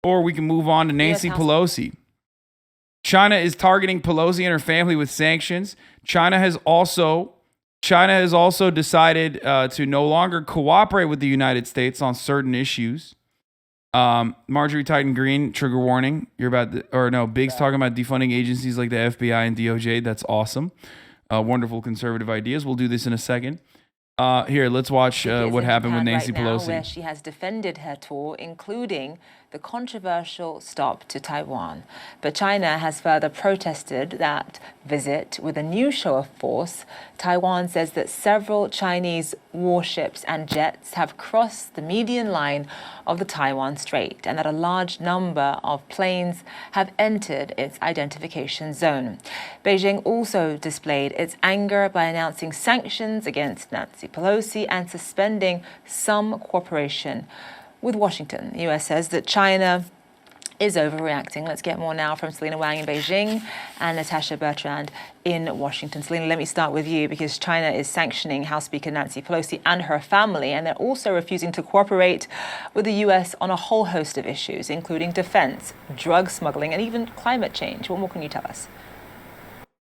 Or we can move on to Nancy Pelosi. China is targeting Pelosi and her family with sanctions. China has also decided to no longer cooperate with the United States on certain issues. Marjorie Titan Green, trigger warning. Big's talking about defunding agencies like the FBI and DOJ. That's awesome. Wonderful conservative ideas. We'll do this in a second. Here, let's watch what happened with Nancy Pelosi. Where she has defended her tour, including the controversial stop to Taiwan. But China has further protested that visit with a new show of force. Taiwan says that several Chinese warships and jets have crossed the median line of the Taiwan Strait and that a large number of planes have entered its identification zone. Beijing also displayed its anger by announcing sanctions against Nancy Pelosi and suspending some cooperation with Washington. The U.S. says that China is overreacting. Let's get more now from Selena Wang in Beijing and Natasha Bertrand in Washington. Selena, let me start with you because China is sanctioning House Speaker Nancy Pelosi and her family, and they're also refusing to cooperate with the U.S. on a whole host of issues, including defense, drug smuggling, and even climate change. What more can you tell us?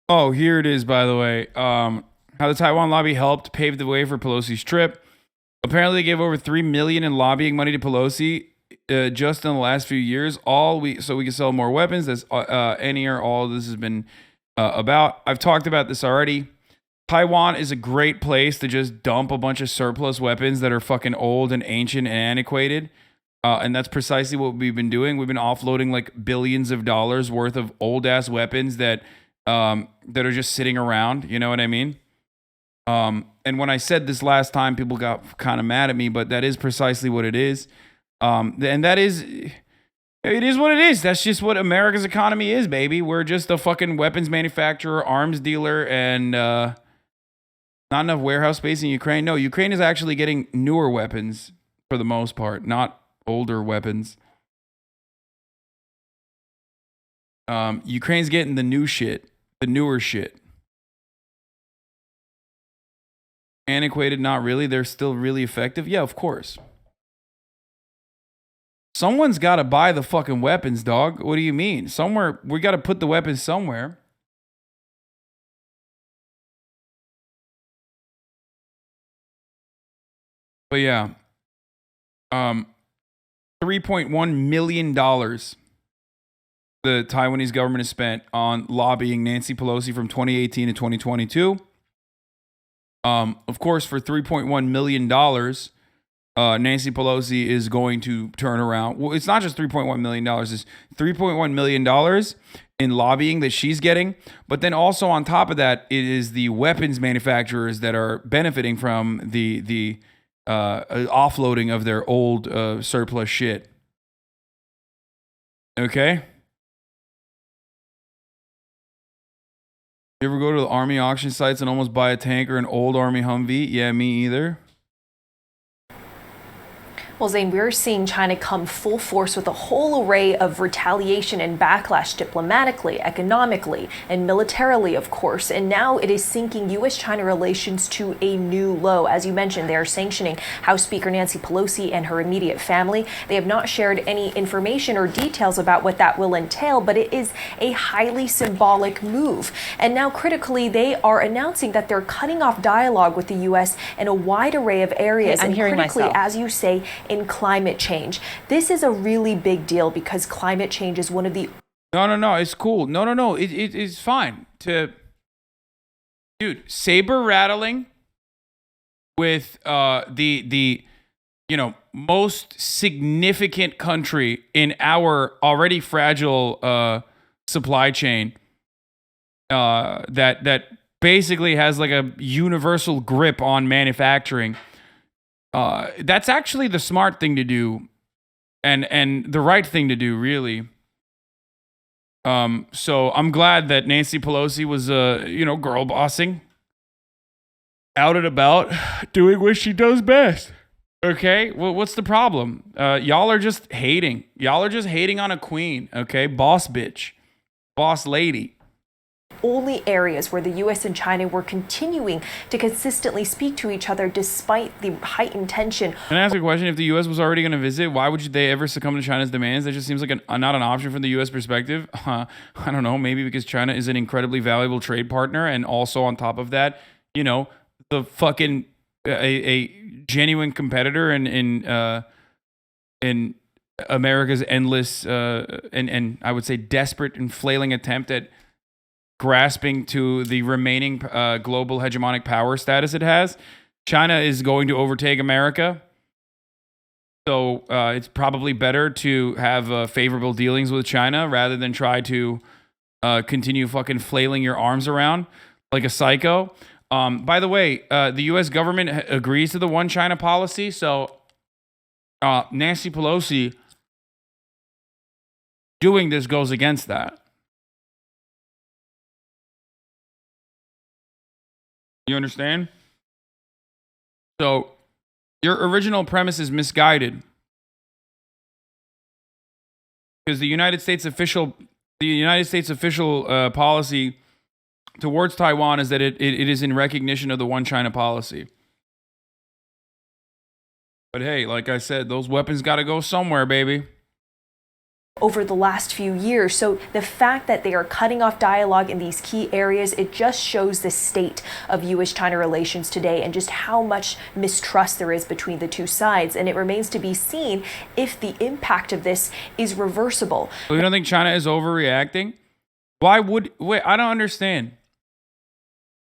Oh, here it is, by the way. How the Taiwan lobby helped pave the way for Pelosi's trip. Apparently, they gave over $3 million in lobbying money to Pelosi just in the last few years. So we can sell more weapons. That's any or all this has been about. I've talked about this already. Taiwan is a great place to just dump a bunch of surplus weapons that are fucking old and ancient and antiquated. And that's precisely what we've been doing. We've been offloading like billions of dollars worth of old ass weapons that are just sitting around. You know what I mean? And when I said this last time, people got kind of mad at me, but that is precisely what it is. And that is, it is what it is. That's just what America's economy is, baby. We're just a fucking weapons manufacturer, arms dealer, and not enough warehouse space in Ukraine. No, Ukraine is actually getting newer weapons for the most part, not older weapons. Ukraine's getting the new shit, the newer shit. Antiquated, not really. They're still really effective. Yeah, of course. Someone's got to buy the fucking weapons, dog. What do you mean? Somewhere, we got to put the weapons somewhere. But yeah, $3.1 million the Taiwanese government has spent on lobbying Nancy Pelosi from 2018 to 2022. Of course, for $3.1 million, Nancy Pelosi is going to turn around. Well, it's not just $3.1 million. It's $3.1 million in lobbying that she's getting. But then also on top of that, it is the weapons manufacturers that are benefiting from the offloading of their old surplus shit. Okay? You ever go to the Army auction sites and almost buy a tank or an old Army Humvee? Yeah, me either. Well, Zane, we're seeing China come full force with a whole array of retaliation and backlash diplomatically, economically, and militarily, of course. And now it is sinking U.S.-China relations to a new low. As you mentioned, they are sanctioning House Speaker Nancy Pelosi and her immediate family. They have not shared any information or details about what that will entail, but it is a highly symbolic move. And now, critically, they are announcing that they're cutting off dialogue with the U.S. in a wide array of areas. I'm hearing critically, myself. as you say, in climate change. This is a really big deal because climate change is one of the... No, it's cool. No, it's fine to... Dude, saber rattling with the most significant country in our already fragile supply chain that basically has like a universal grip on manufacturing. That's actually the smart thing to do and the right thing to do, really. So I'm glad that Nancy Pelosi was, girl bossing, out and about, doing what she does best. Okay, well, what's the problem? Y'all are just hating. Y'all are just hating on a queen, okay? Boss bitch. Boss lady. only areas where the US and China were continuing to consistently speak to each other despite the heightened tension. Can I ask a question? If the U.S. was already going to visit, why would they ever succumb to China's demands? That just seems like not an option from the U.S. perspective. I don't know. Maybe because China is an incredibly valuable trade partner, and also on top of that, you know, the fucking a genuine competitor in America's endless and I would say desperate and flailing attempt at grasping to the remaining global hegemonic power status it has. China is going to overtake America. So it's probably better to have favorable dealings with China rather than try to continue fucking flailing your arms around like a psycho. By the way, the U.S. government agrees to the one China policy. So Nancy Pelosi doing this goes against that. You understand? So your original premise is misguided because the United States official policy towards Taiwan is that it is in recognition of the one China policy. But hey, like I said, those weapons got to go somewhere, baby. Over the last few years. So the fact that they are cutting off dialogue in these key areas, it just shows the state of U.S.-China relations today and just how much mistrust there is between the two sides. And it remains to be seen if the impact of this is reversible. So you don't think China is overreacting? Wait, I don't understand.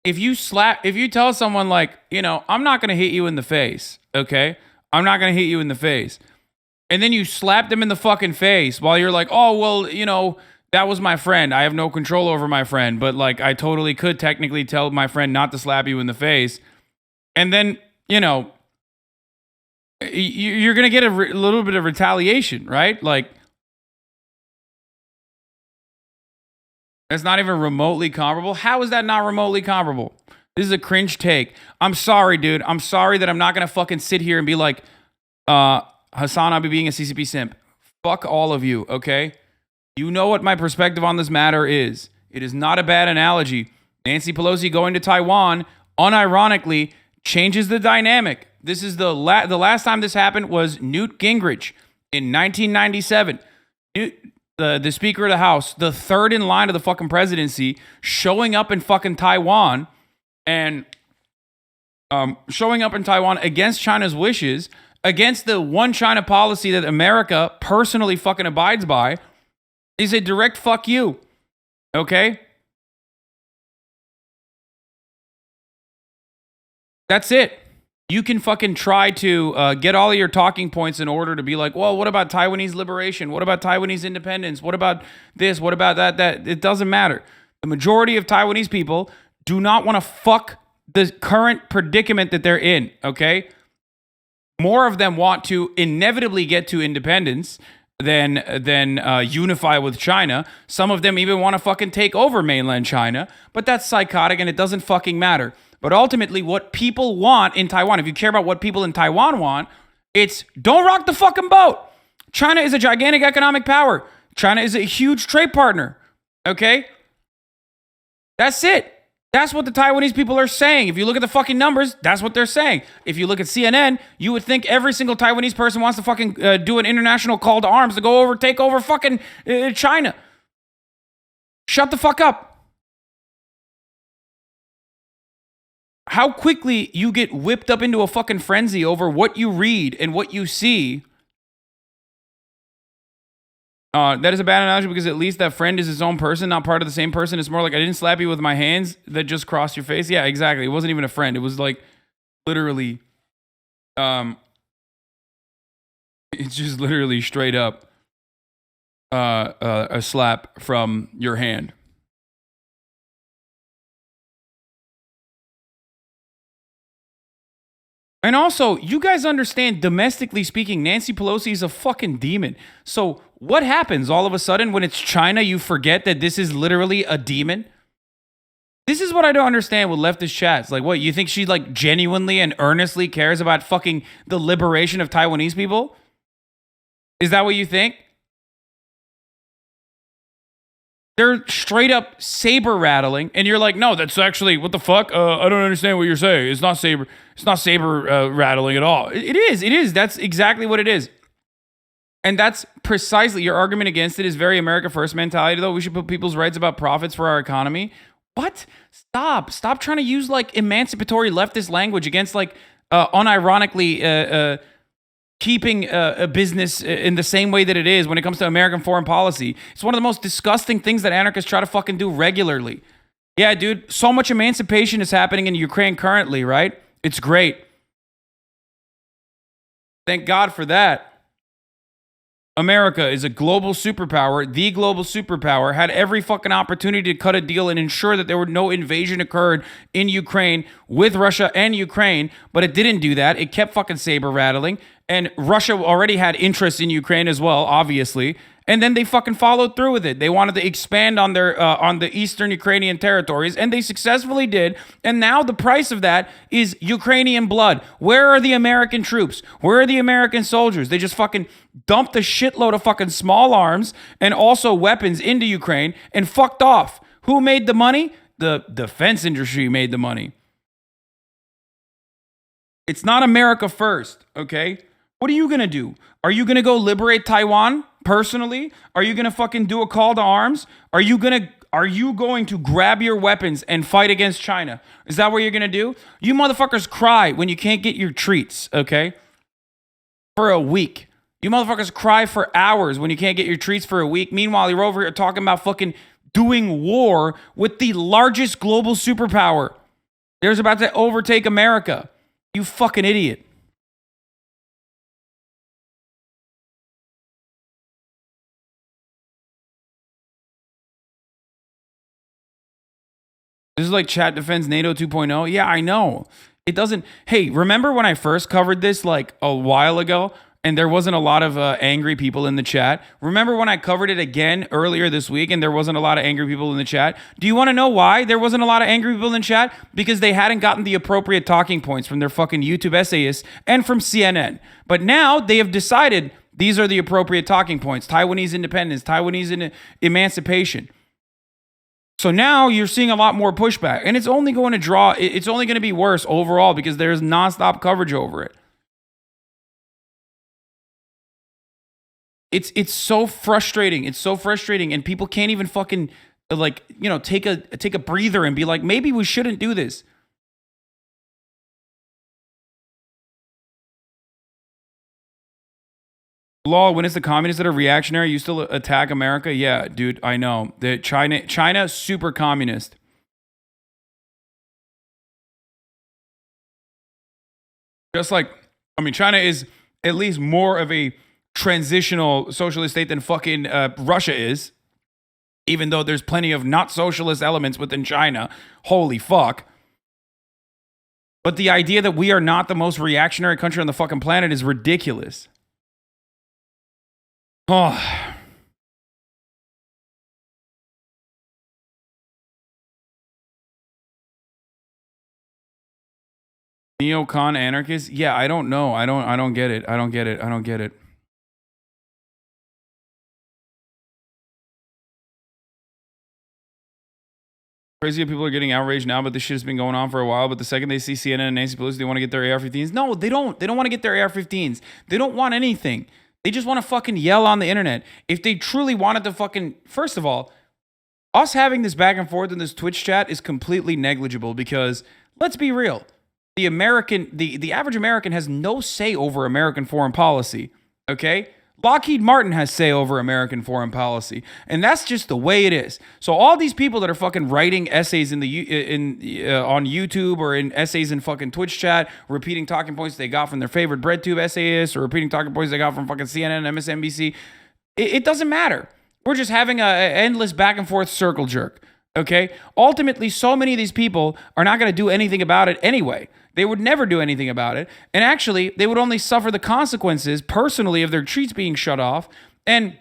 If you tell someone like, you know, I'm not going to hit you in the face, okay? I'm not going to hit you in the face. And then you slap them in the fucking face while you're like, oh, well, you know, that was my friend. I have no control over my friend. But like, I totally could technically tell my friend not to slap you in the face. And then, you know, you're going to get a little bit of retaliation, right? Like, that's not even remotely comparable. How is that not remotely comparable? This is a cringe take. I'm sorry, dude. I'm sorry that I'm not going to fucking sit here and be like, Hasanabi being a CCP simp. Fuck all of you, okay? You know what my perspective on this matter is. It is not a bad analogy. Nancy Pelosi going to Taiwan, unironically, changes the dynamic. This is the last time this happened was Newt Gingrich in 1997. The Speaker of the House, the third in line of the fucking presidency, showing up in fucking Taiwan and showing up in Taiwan against China's wishes, against the one China policy that America personally fucking abides by, is a direct fuck you. Okay? That's it. You can fucking try to get all of your talking points in order to be like, well, what about Taiwanese liberation? What about Taiwanese independence? What about this? What about that? It doesn't matter. The majority of Taiwanese people do not want to fuck the current predicament that they're in, okay? More of them want to inevitably get to independence than unify with China. Some of them even want to fucking take over mainland China, but that's psychotic and it doesn't fucking matter. But ultimately, what people want in Taiwan, if you care about what people in Taiwan want, it's don't rock the fucking boat. China is a gigantic economic power. China is a huge trade partner. Okay? That's it. That's what the Taiwanese people are saying. If you look at the fucking numbers, that's what they're saying. If you look at CNN, you would think every single Taiwanese person wants to fucking do an international call to arms to go over, take over fucking China. Shut the fuck up. How quickly you get whipped up into a fucking frenzy over what you read and what you see. That is a bad analogy because at least that friend is his own person, not part of the same person. It's more like I didn't slap you with my hands that just crossed your face. Yeah, exactly. It wasn't even a friend. It was like literally, it's just literally straight up a slap from your hand. And also, you guys understand, domestically speaking, Nancy Pelosi is a fucking demon. So what happens all of a sudden when it's China, you forget that this is literally a demon? This is what I don't understand with leftist chats. Like, what, you think she like genuinely and earnestly cares about fucking the liberation of Taiwanese people? Is that what you think? They're straight up saber rattling, and you're like, no, that's actually what the fuck. I don't understand what you're saying. It's not saber. It's not saber rattling at all. It is. It is. That's exactly what it is. And that's precisely your argument against it is very America First mentality. Though we should put people's rights about profits for our economy. What? Stop trying to use like emancipatory leftist language against like unironically. Keeping a business in the same way that it is when it comes to American foreign policy. It's one of the most disgusting things that anarchists try to fucking do regularly. Yeah, dude, so much emancipation is happening in Ukraine currently, right? It's great. Thank God for that. America is a global superpower, the global superpower, had every fucking opportunity to cut a deal and ensure that there were no invasion occurred in Ukraine with Russia and Ukraine, but it didn't do that. It kept fucking saber rattling, and Russia already had interest in Ukraine as well, obviously, and then they fucking followed through with it. They wanted to expand on their on the eastern Ukrainian territories, and they successfully did. And now the price of that is Ukrainian blood. Where are the American troops? Where are the American soldiers? They just fucking dumped a shitload of fucking small arms and also weapons into Ukraine and fucked off. Who made the money? The defense industry made the money. It's not America first, okay? What are you gonna do? Are you gonna go liberate Taiwan personally? Are you gonna fucking do a call to arms? Are you going to grab your weapons and fight against China? Is that what you're gonna do? You motherfuckers cry when you can't get your treats, okay? For a week. You motherfuckers cry for hours when you can't get your treats for a week. Meanwhile, you're over here talking about fucking doing war with the largest global superpower. They're about to overtake America. You fucking idiot. This is like chat defends NATO 2.0. Yeah, I know. It doesn't. Hey, remember when I first covered this like a while ago and there wasn't a lot of angry people in the chat? Remember when I covered it again earlier this week and there wasn't a lot of angry people in the chat? Do you want to know why there wasn't a lot of angry people in the chat? Because they hadn't gotten the appropriate talking points from their fucking YouTube essayists and from CNN. But now they have decided these are the appropriate talking points. Taiwanese independence, Taiwanese emancipation. So now you're seeing a lot more pushback, and it's only going to be worse overall because there's nonstop coverage over it. It's so frustrating. It's so frustrating, and people can't even fucking take a breather and be like, maybe we shouldn't do this. Law, when it's the communists that are reactionary, you still attack America? Yeah, dude, I know. China, super communist. Just like, China is at least more of a transitional socialist state than fucking Russia is. Even though there's plenty of not socialist elements within China. Holy fuck. But the idea that we are not the most reactionary country on the fucking planet is ridiculous. Oh. Neocon anarchists? Yeah, I don't know. I don't get it. I don't get it. Crazy that people are getting outraged now, but this shit has been going on for a while. But the second they see CNN and Nancy Pelosi, they want to get their AR-15s. No, they don't. They don't want to get their AR-15s. They don't want anything. They just want to fucking yell on the internet. If they truly wanted to fucking... First of all, us having this back and forth in this Twitch chat is completely negligible because, let's be real, the average American has no say over American foreign policy, okay? Lockheed Martin has say over American foreign policy, and that's just the way it is. So all these people that are fucking writing essays on YouTube or in essays in fucking Twitch chat, repeating talking points they got from their favorite BreadTube essayists or repeating talking points they got from fucking CNN and MSNBC, it doesn't matter. We're just having an endless back and forth circle jerk, okay? Ultimately, so many of these people are not going to do anything about it anyway. They would never do anything about it. And actually, they would only suffer the consequences personally of their treats being shut off. And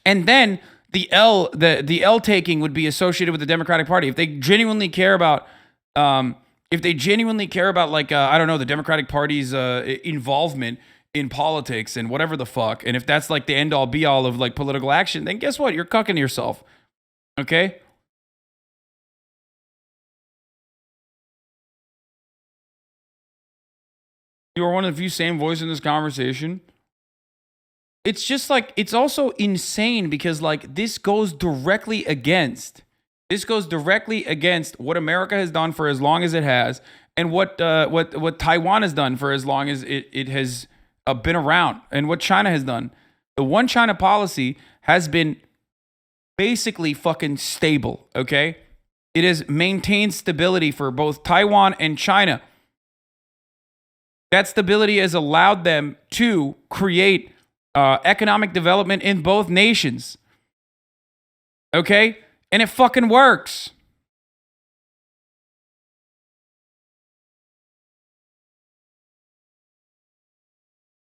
then the L taking would be associated with the Democratic Party. If they genuinely care about the Democratic Party's involvement in politics and whatever the fuck, and if that's like the end all be all of like political action, then guess what? You're cucking yourself. Okay? You are one of the few sane voices in this conversation. It's just like, it's also insane because like this goes directly against what America has done for as long as it has, and what Taiwan has done for as long as it has been around, and what China has done. The one China policy has been basically fucking stable, okay? It has maintained stability for both Taiwan and China. That stability has allowed them to create economic development in both nations. Okay? And it fucking works.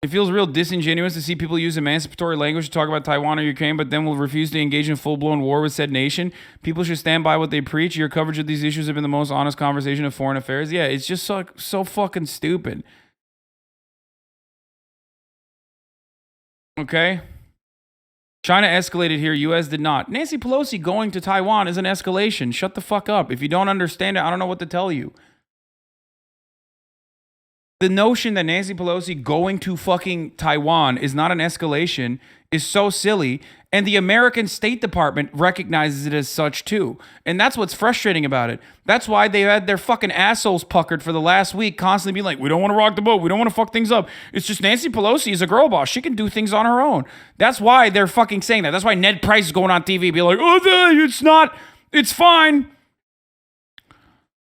It feels real disingenuous to see people use emancipatory language to talk about Taiwan or Ukraine, but then will refuse to engage in full-blown war with said nation. People should stand by what they preach. Your coverage of these issues have been the most honest conversation of foreign affairs. Yeah, it's just so fucking stupid. Okay? China escalated here. U.S. did not. Nancy Pelosi going to Taiwan is an escalation. Shut the fuck up. If you don't understand it, I don't know what to tell you. The notion that Nancy Pelosi going to fucking Taiwan is not an escalation is so silly. And the American State Department recognizes it as such too. And that's what's frustrating about it. That's why they had their fucking assholes puckered for the last week, constantly being like, we don't want to rock the boat. We don't want to fuck things up. It's just Nancy Pelosi is a girl boss. She can do things on her own. That's why they're fucking saying that. That's why Ned Price is going on TV being like, oh, it's not. It's fine.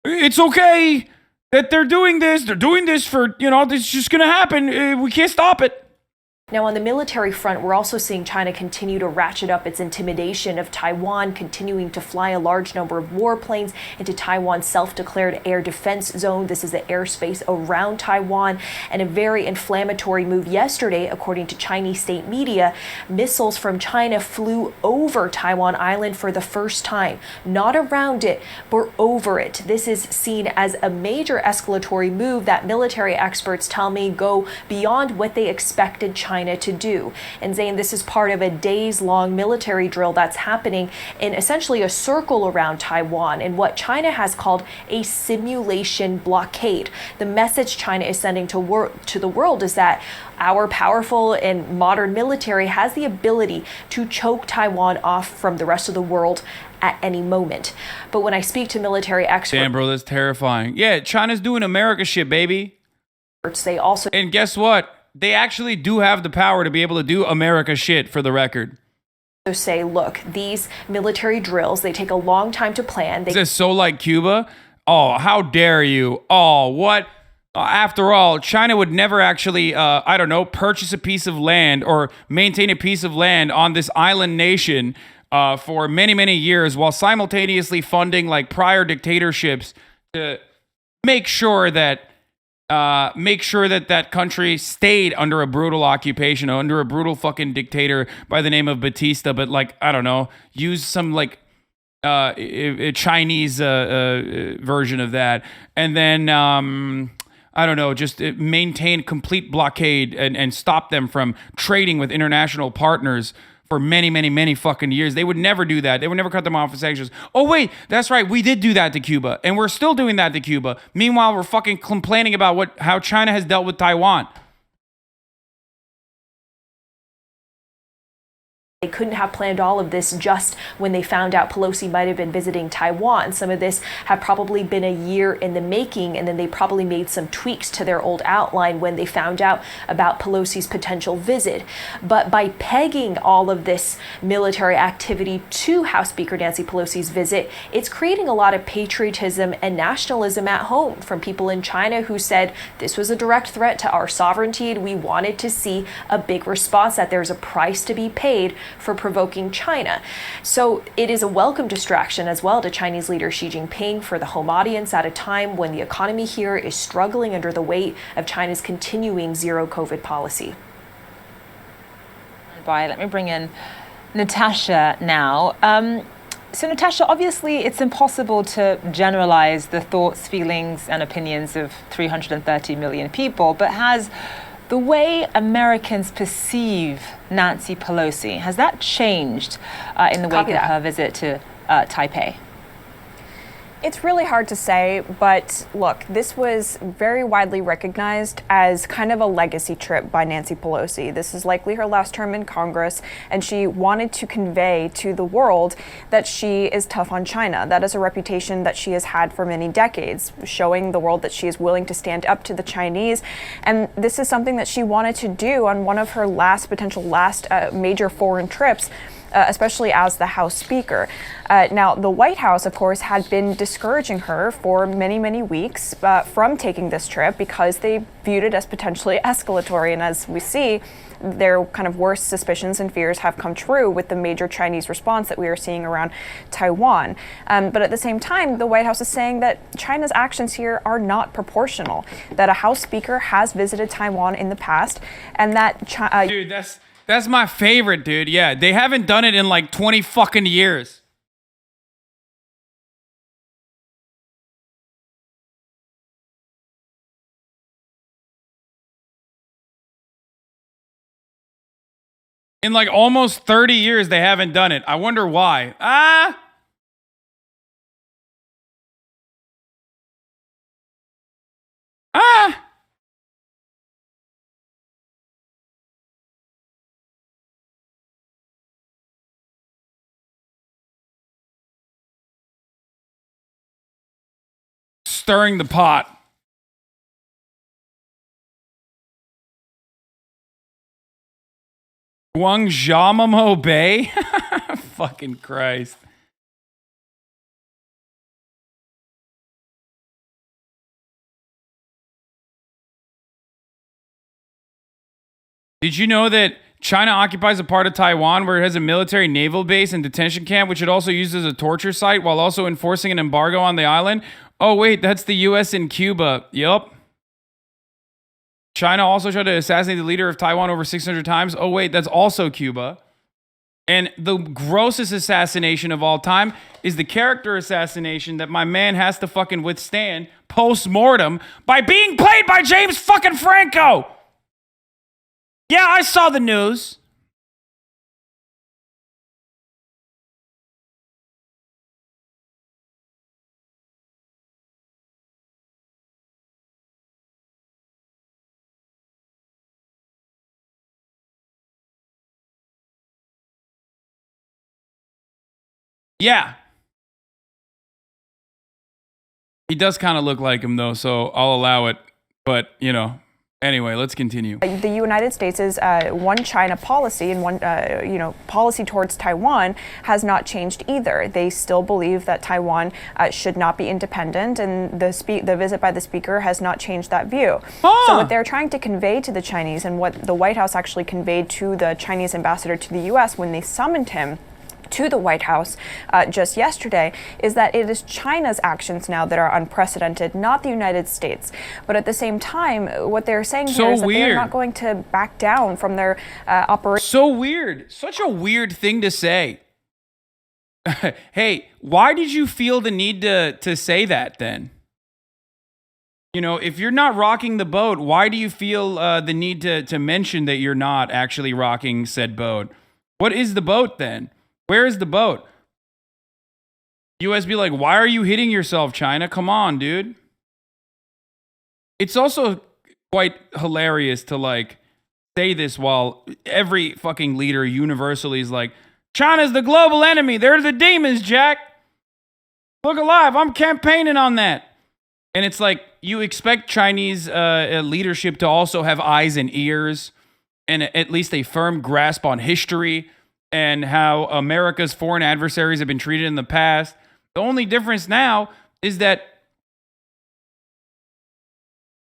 It's okay that they're doing this. They're doing this for, this is just going to happen. We can't stop it. Now, on the military front, we're also seeing China continue to ratchet up its intimidation of Taiwan, continuing to fly a large number of warplanes into Taiwan's self-declared air defense zone. This is the airspace around Taiwan, and a very inflammatory move yesterday, according to Chinese state media. Missiles from China flew over Taiwan Island for the first time, not around it, but over it. This is seen as a major escalatory move that military experts tell me go beyond what they expected China to do. And Zane, this is part of a days-long military drill that's happening in essentially a circle around Taiwan in what China has called a simulation blockade. The message China is sending to the world is that our powerful and modern military has the ability to choke Taiwan off from the rest of the world at any moment. But when I speak to military experts... Damn, bro, that's terrifying. Yeah, China's doing America shit, baby. They also... And guess what? They actually do have the power to be able to do America shit, for the record. So say, look, these military drills, they take a long time to plan. Is this so like Cuba? Oh, how dare you? Oh, what? After all, China would never actually, purchase a piece of land or maintain a piece of land on this island nation for many, many years while simultaneously funding like prior dictatorships to make sure that that country stayed under a brutal occupation, under a brutal fucking dictator by the name of Batista, but like, I don't know, use some like a Chinese version of that. And then, just maintain complete blockade and stop them from trading with international partners for many, many, many fucking years. They would never do that. They would never cut them off with sanctions. Oh, wait, that's right. We did do that to Cuba, and we're still doing that to Cuba. Meanwhile, we're fucking complaining about how China has dealt with Taiwan. They couldn't have planned all of this just when they found out Pelosi might have been visiting Taiwan. Some of this had probably been a year in the making, and then they probably made some tweaks to their old outline when they found out about Pelosi's potential visit. But by pegging all of this military activity to House Speaker Nancy Pelosi's visit, it's creating a lot of patriotism and nationalism at home from people in China who said this was a direct threat to our sovereignty, and we wanted to see a big response, that there's a price to be paid for provoking China. So it is a welcome distraction as well to Chinese leader Xi Jinping for the home audience at a time when the economy here is struggling under the weight of China's continuing zero COVID policy. Let me bring in Natasha now. So Natasha, obviously it's impossible to generalize the thoughts, feelings and opinions of 330 million people, but has the way Americans perceive Nancy Pelosi, has that changed in the wake of her visit to Taipei? It's really hard to say, but look, this was very widely recognized as kind of a legacy trip by Nancy Pelosi. This is likely her last term in Congress, and she wanted to convey to the world that she is tough on China. That is a reputation that she has had for many decades, showing the world that she is willing to stand up to the Chinese. And this is something that she wanted to do on one of her potential last major foreign trips. Especially as the House Speaker. Now, the White House, of course, had been discouraging her for many, many weeks from taking this trip because they viewed it as potentially escalatory. And as we see, their kind of worst suspicions and fears have come true with the major Chinese response that we are seeing around Taiwan. But at the same time, the White House is saying that China's actions here are not proportional, that a House Speaker has visited Taiwan in the past, and that Dude, that's my favorite, dude. Yeah, they haven't done it in like 20 fucking years. In like almost 30 years, they haven't done it. I wonder why. Stirring the pot. Guangzhou Bay? Fucking Christ. Did you know that China occupies a part of Taiwan where it has a military naval base and detention camp, which it also uses as a torture site while also enforcing an embargo on the island? Oh, wait, that's the U.S. and Cuba. Yup. China also tried to assassinate the leader of Taiwan over 600 times. Oh, wait, that's also Cuba. And the grossest assassination of all time is the character assassination that my man has to fucking withstand post-mortem by being played by James fucking Franco. Yeah, I saw the news. Yeah. He does kind of look like him, though, so I'll allow it. But, you know, anyway, let's continue. The United States' one China policy and one, policy towards Taiwan has not changed either. They still believe that Taiwan should not be independent, and the visit by the speaker has not changed that view. So what they're trying to convey to the Chinese, and what the White House actually conveyed to the Chinese ambassador to the U.S. when they summoned him to the White House just yesterday, is that it is China's actions now that are unprecedented, not the United States. But at the same time, what they're saying here is that they're not going to back down from their operation. So weird. Such a weird thing to say. Hey, why did you feel the need to say that then? You know, if you're not rocking the boat, why do you feel the need to mention that you're not actually rocking said boat? What is the boat then? Where is the boat? US be like, why are you hitting yourself, China? Come on, dude. It's also quite hilarious to like say this while every fucking leader universally is like, China's the global enemy. They're the demons, Jack. Look alive. I'm campaigning on that. And it's like, you expect Chinese leadership to also have eyes and ears and at least a firm grasp on history and how America's foreign adversaries have been treated in the past. The only difference now is that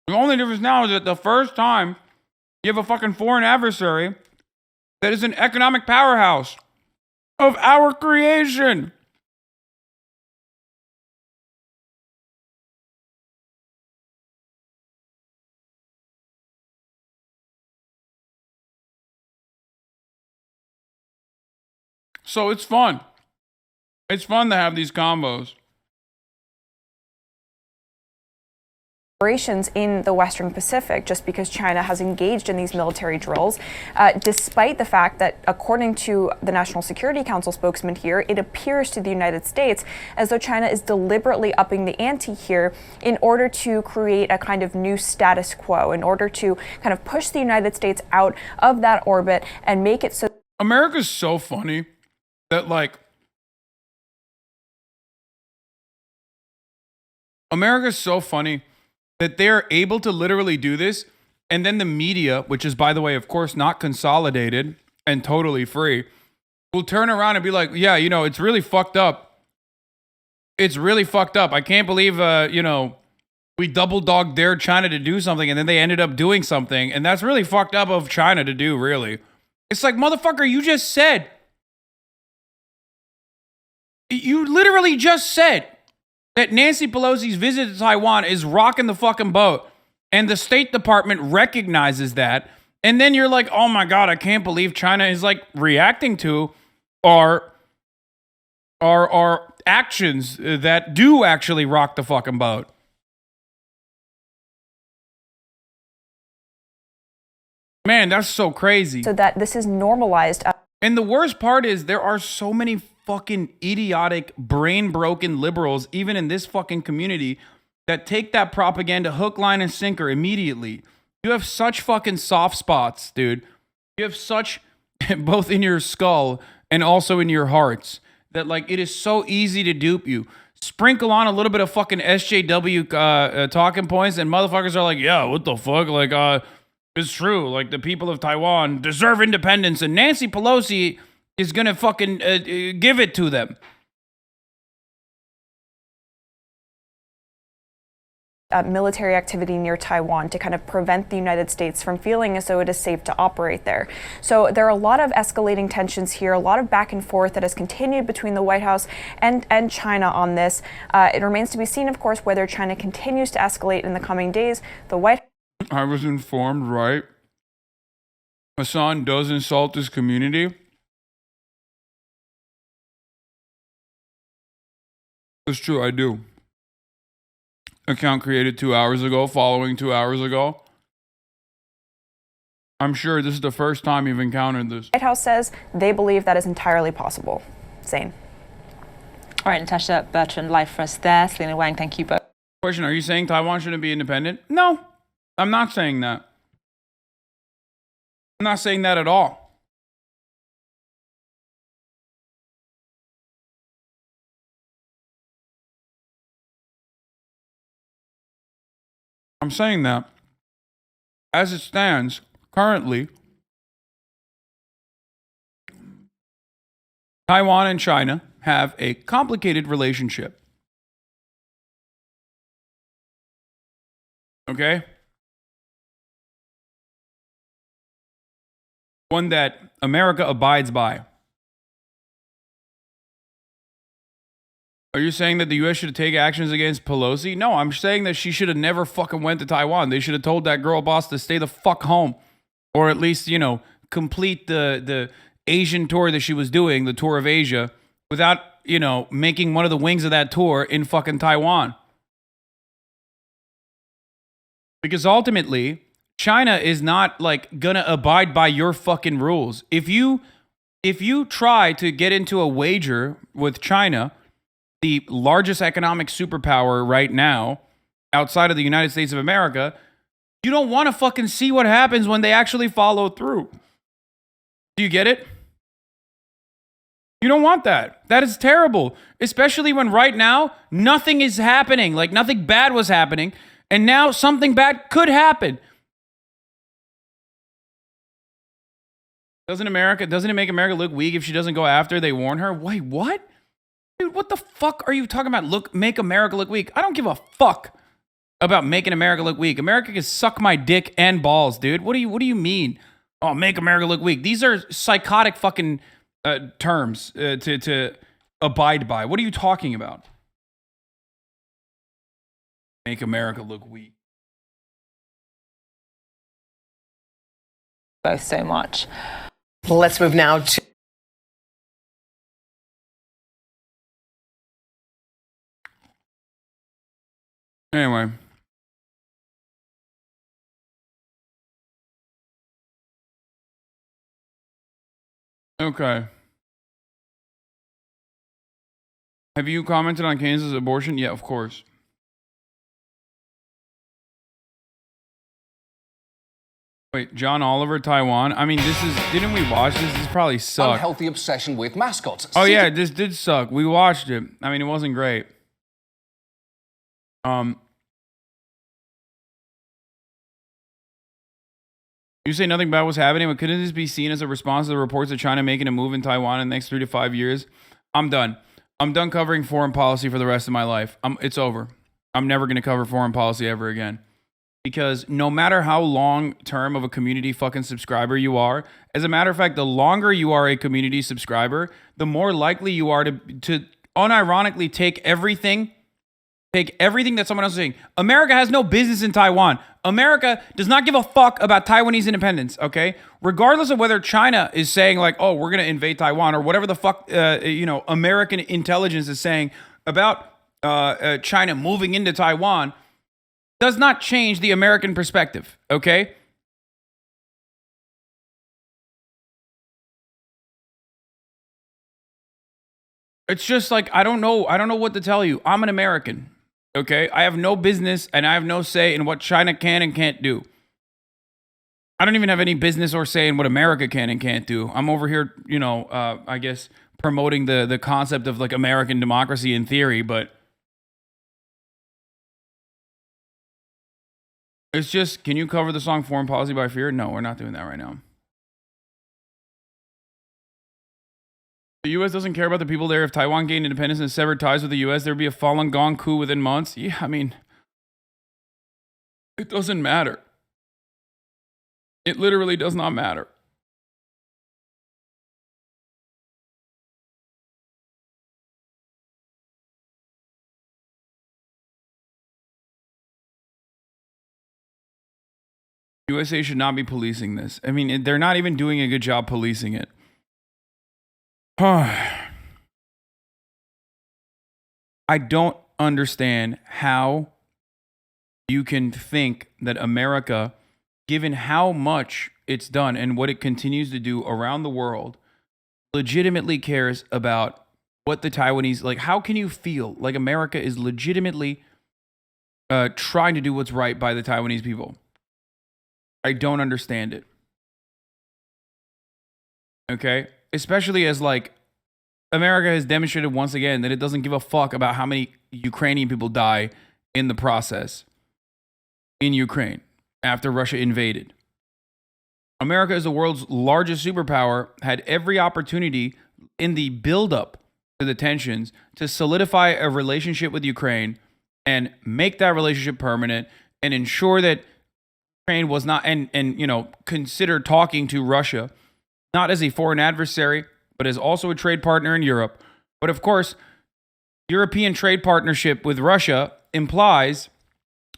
the first time you have a fucking foreign adversary that is an economic powerhouse of our creation. So it's fun. It's fun to have these combos. operations in the Western Pacific just because China has engaged in these military drills, despite the fact that, according to the National Security Council spokesman here, it appears to the United States as though China is deliberately upping the ante here in order to create a kind of new status quo, in order to kind of push the United States out of that orbit and make it so. America's so funny that, like, America's so funny that they're able to literally do this, and then the media, which is, by the way, of course, not consolidated and totally free, will turn around and be like, yeah, you know, it's really fucked up. It's really fucked up. I can't believe, you know, we double dog dared China to do something, and then they ended up doing something, and that's really fucked up of China to do, really. It's like, motherfucker, you just said. You literally just said that Nancy Pelosi's visit to Taiwan is rocking the fucking boat, and the State Department recognizes that, and then you're like, oh my God, I can't believe China is like reacting to our actions that do actually rock the fucking boat. Man, that's so crazy. So that this is normalized. And the worst part is there are so many fucking idiotic, brain-broken liberals, even in this fucking community, that take that propaganda hook, line, and sinker immediately. You have such fucking soft spots, dude. You have such, both in your skull and also in your hearts, that, like, it is so easy to dupe you. Sprinkle on a little bit of fucking SJW talking points, and motherfuckers are like, yeah, what the fuck? Like, it's true. Like, the people of Taiwan deserve independence, and Nancy Pelosi is gonna fucking give it to them. Military activity near Taiwan to kind of prevent the United States from feeling as though it is safe to operate there. So there are a lot of escalating tensions here, a lot of back and forth that has continued between the White House and China on this. It remains to be seen, of course, whether China continues to escalate in the coming days. The White I was informed, right? Hasan does insult this community. It's true, I do. Account created 2 hours ago, following 2 hours ago. I'm sure this is the first time you've encountered this. White House says they believe that is entirely possible. Zane. All right, Natasha Bertrand, live for us there. Selena Wang, thank you both. Question, are you saying Taiwan shouldn't be independent? No, I'm not saying that. I'm not saying that at all. I'm saying that, as it stands currently, Taiwan and China have a complicated relationship. Okay? One that America abides by. Are you saying that the U.S. should take actions against Pelosi? No, I'm saying that she should have never fucking went to Taiwan. They should have told that girl boss to stay the fuck home. Or at least, you know, complete the Asian tour that she was doing, the tour of Asia, without, you know, making one of the wings of that tour in fucking Taiwan. Because ultimately, China is not, like, gonna abide by your fucking rules. If you try to get into a wager with China, the largest economic superpower right now, outside of the United States of America, you don't want to fucking see what happens when they actually follow through. Do you get it? You don't want that. That is terrible. Especially when right now, nothing is happening. Like, nothing bad was happening. And now something bad could happen. Doesn't it make America look weak if she doesn't go after? They warn her. Wait, what? Dude, what the fuck are you talking about? Make America look weak. I don't give a fuck about making America look weak. America can suck my dick and balls, dude. What do you mean? Oh, make America look weak. These are psychotic fucking terms to abide by. What are you talking about? Make America look weak. Both so much. Let's move now to. Anyway, Okay. Have you commented on Kansas abortion? Yeah, of course. Wait, John Oliver, Taiwan? I mean, didn't we watch this? This probably sucked. Unhealthy obsession with mascots. Oh yeah, this did suck. We watched it. I mean, it wasn't great. You say nothing bad was happening, but couldn't this be seen as a response to the reports of China making a move in Taiwan in the next 3 to 5 years? I'm done. I'm done covering foreign policy for the rest of my life. It's over. I'm never going to cover foreign policy ever again. Because no matter how long term of a community fucking subscriber you are, as a matter of fact, the longer you are a community subscriber, the more likely you are to unironically take everything that someone else is saying. America has no business in Taiwan. America does not give a fuck about Taiwanese independence, okay? Regardless of whether China is saying like, oh, we're going to invade Taiwan, or whatever the fuck, American intelligence is saying about China moving into Taiwan, does not change the American perspective, okay? It's just like, I don't know what to tell you. I'm an American, okay? I have no business and I have no say in what China can and can't do. I don't even have any business or say in what America can and can't do. I'm over here, I guess promoting the concept of like American democracy in theory, but it's just, can you cover the song Foreign Policy by Fear? No, we're not doing that right now. The U.S. doesn't care about the people there. If Taiwan gained independence and severed ties with the U.S., there would be a Falun Gong coup within months. Yeah, I mean, it doesn't matter. It literally does not matter. USA should not be policing this. I mean, they're not even doing a good job policing it. I don't understand how you can think that America, given how much it's done and what it continues to do around the world, legitimately cares about what the Taiwanese, like, how can you feel like America is legitimately trying to do what's right by the Taiwanese people? I don't understand it. Okay? Especially as like America has demonstrated once again that it doesn't give a fuck about how many Ukrainian people die in the process in Ukraine after Russia invaded. America, as the world's largest superpower, had every opportunity in the buildup to the tensions to solidify a relationship with Ukraine and make that relationship permanent and ensure that Ukraine was not, and consider talking to Russia, not as a foreign adversary, but as also a trade partner in Europe. But of course, European trade partnership with Russia implies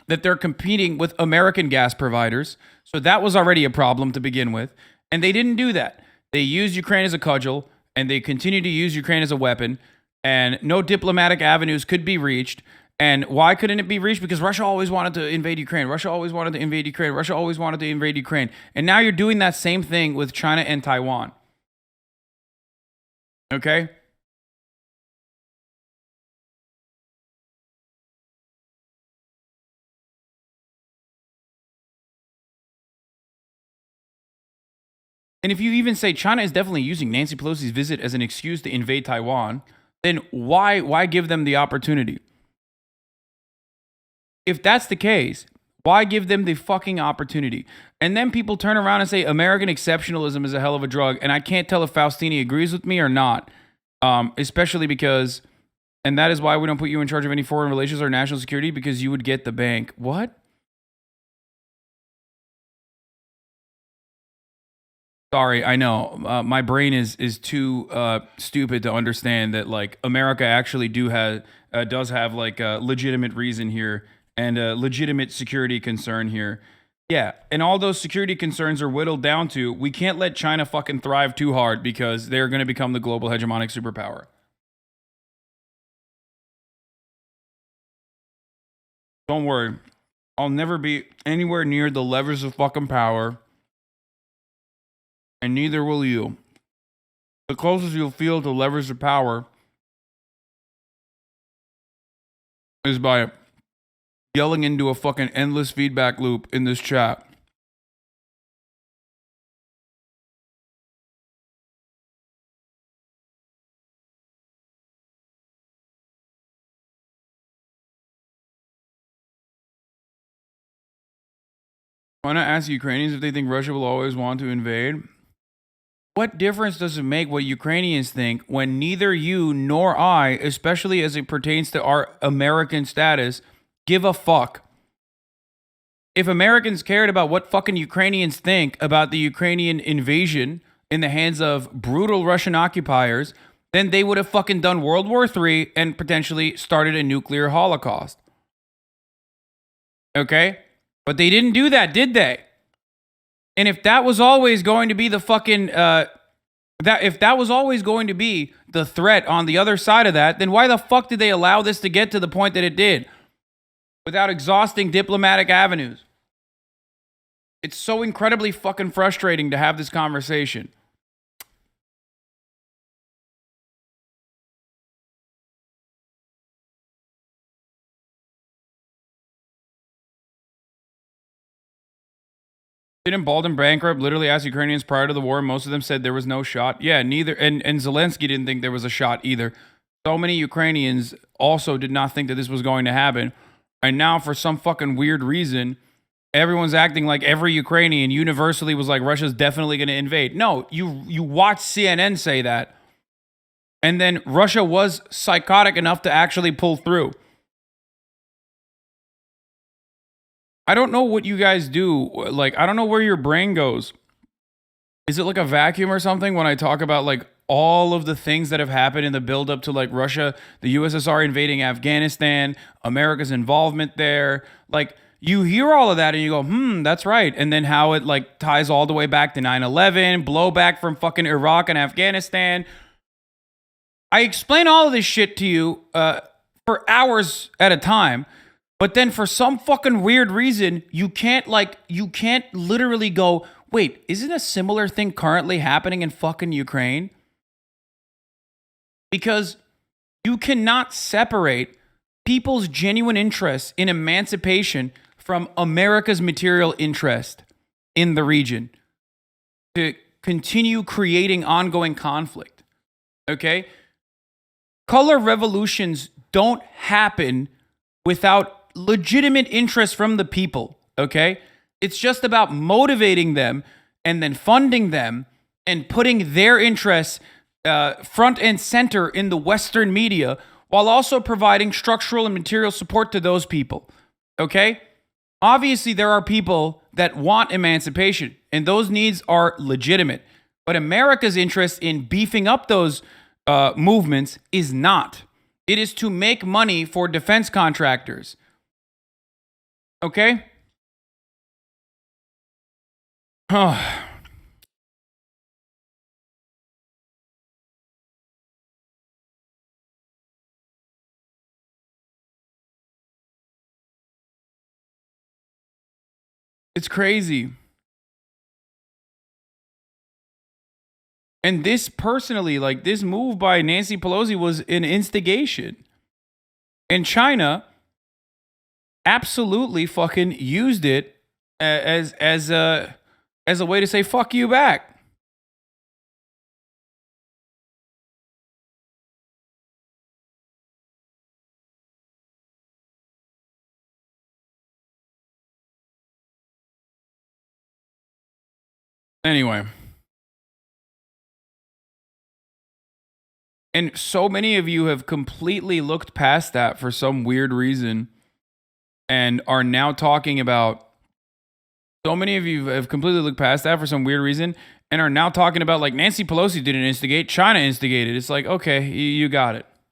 that they're competing with American gas providers. So that was already a problem to begin with. And they didn't do that. They used Ukraine as a cudgel, and they continue to use Ukraine as a weapon, and no diplomatic avenues could be reached. And why couldn't it be reached? Because Russia always wanted to invade Ukraine. Russia always wanted to invade Ukraine. Russia always wanted to invade Ukraine. And now you're doing that same thing with China and Taiwan. Okay? And if you even say China is definitely using Nancy Pelosi's visit as an excuse to invade Taiwan, then why give them the opportunity? If that's the case, why give them the fucking opportunity? And then people turn around and say American exceptionalism is a hell of a drug. And I can't tell if Faustini agrees with me or not. Especially because, and that is why we don't put you in charge of any foreign relations or national security, because you would get the bank. What? Sorry, I know. My brain is too stupid to understand that like America actually does have like a legitimate reason here and a legitimate security concern here. Yeah, and all those security concerns are whittled down to we can't let China fucking thrive too hard because they're going to become the global hegemonic superpower. Don't worry. I'll never be anywhere near the levers of fucking power. And neither will you. the closest you'll feel to levers of power is by yelling into a fucking endless feedback loop in this chat. Why not ask Ukrainians if they think Russia will always want to invade? What difference does it make what Ukrainians think when neither you nor I, especially as it pertains to our American status, give a fuck? If Americans cared about what fucking Ukrainians think about the Ukrainian invasion in the hands of brutal Russian occupiers, then they would have fucking done World War III and potentially started a nuclear holocaust. Okay? But they didn't do that, did they? And if that was always going to be the fucking if that was always going to be the threat on the other side of that, then why the fuck did they allow this to get to the point that it did without exhausting diplomatic avenues? It's so incredibly fucking frustrating to have this conversation. Didn't Baldwin bankrupt literally ask Ukrainians prior to the war? Most of them said there was no shot. Yeah, neither. And Zelensky didn't think there was a shot either. So many Ukrainians also did not think that this was going to happen. And now, for some fucking weird reason, everyone's acting like every Ukrainian universally was like, Russia's definitely going to invade. No, you watch CNN say that. And then Russia was psychotic enough to actually pull through. I don't know what you guys do. Like, I don't know where your brain goes. Is it like a vacuum or something when I talk about like all of the things that have happened in the buildup to like Russia, the USSR invading Afghanistan, America's involvement there? Like, you hear all of that and you go, that's right. And then how it like ties all the way back to 9/11, blowback from fucking Iraq and Afghanistan. I explain all of this shit to you for hours at a time. But then for some fucking weird reason, you can't literally go, wait, isn't a similar thing currently happening in fucking Ukraine? Because you cannot separate people's genuine interest in emancipation from America's material interest in the region to continue creating ongoing conflict. Okay? Color revolutions don't happen without legitimate interest from the people, okay? It's just about motivating them and then funding them and putting their interests front and center in the Western media while also providing structural and material support to those people, okay? Obviously, there are people that want emancipation, and those needs are legitimate. But America's interest in beefing up those movements is not. It is to make money for defense contractors. Okay? It's crazy. And this personally, like this move by Nancy Pelosi was an instigation. And China absolutely fucking used it as a way to say fuck you back. Anyway. And so many of you have completely looked past that for some weird reason and are now talking about, so many of you have completely looked past that for some weird reason and are now talking about like Nancy Pelosi didn't instigate, China instigated. It's like, okay, you got it.